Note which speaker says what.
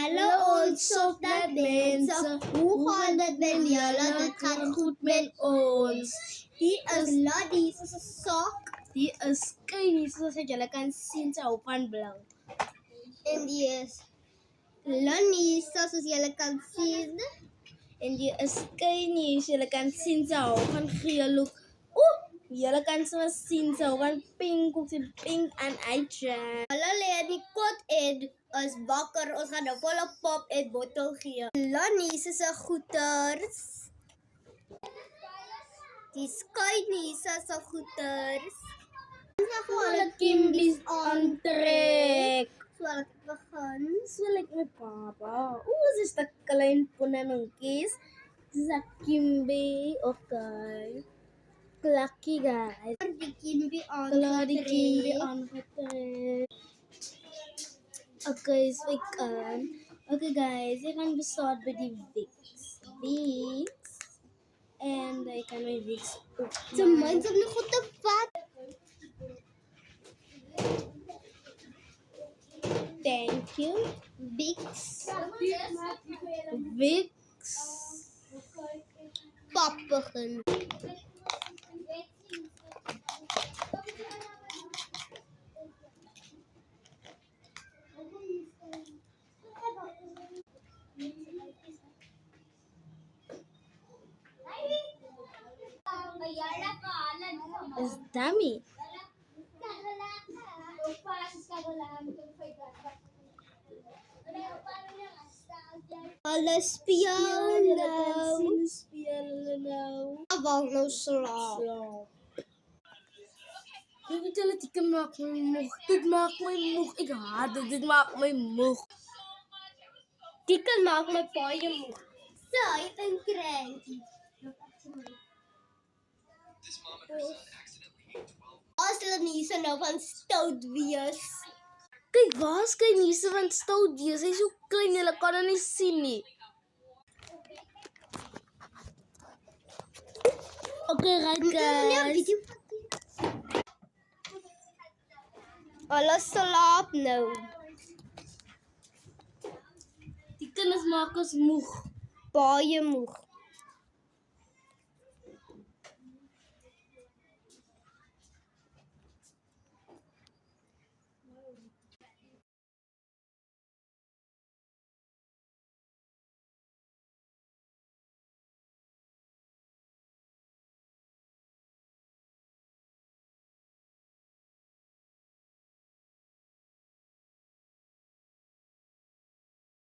Speaker 1: Hallo ons softnet mense, hoe gaan dit met julle? Dit gaan goed met ons. Hier is Lottie se sok. Hier is Kynie, soos julle kan sien, sy hou van blou. En die is Lonnie, soos julle kan sien. En die is Kynie, soos julle kan sien, sy hou van geel. Julle kan soms sien, sy hou van pink, ook sy pink en uitje. Hulle lê in die kot en is wakker. Ons gaan nou volle pop en bottel gee. Lonnie se goeters. Die Kynie se goeters. Ons gaan gewoon Kimbies aantrek. So laat ek begin. So like my papa. Dit is 'n klein ponnenkies. Dit is 'n Kimby. Okay. Lucky guys. Die Kimby aangetrek. Okay, so ek kan. Okay guys, ek gaan bestart by die Vicks. En ek kan my Vicks op. Ten minste om nog goed te vat. Thank you. Vicks. Pop begin. Is dummy. Alles speel nou. Wou nou slaap. Dit maak my moeg. Dit maak my moeg. Ek haat dit. Dit maak my moeg. Dit maak my baie moeg. So, ek ben cranky. As hulle nie so nou van stout wees. Kyk, waar is Kynie se van stout wees? Hy is so klein, julle kan hom nie sien nie. Okay, right guys. Alles slaap nou. Die kinders maak ons moeg. Baie moeg.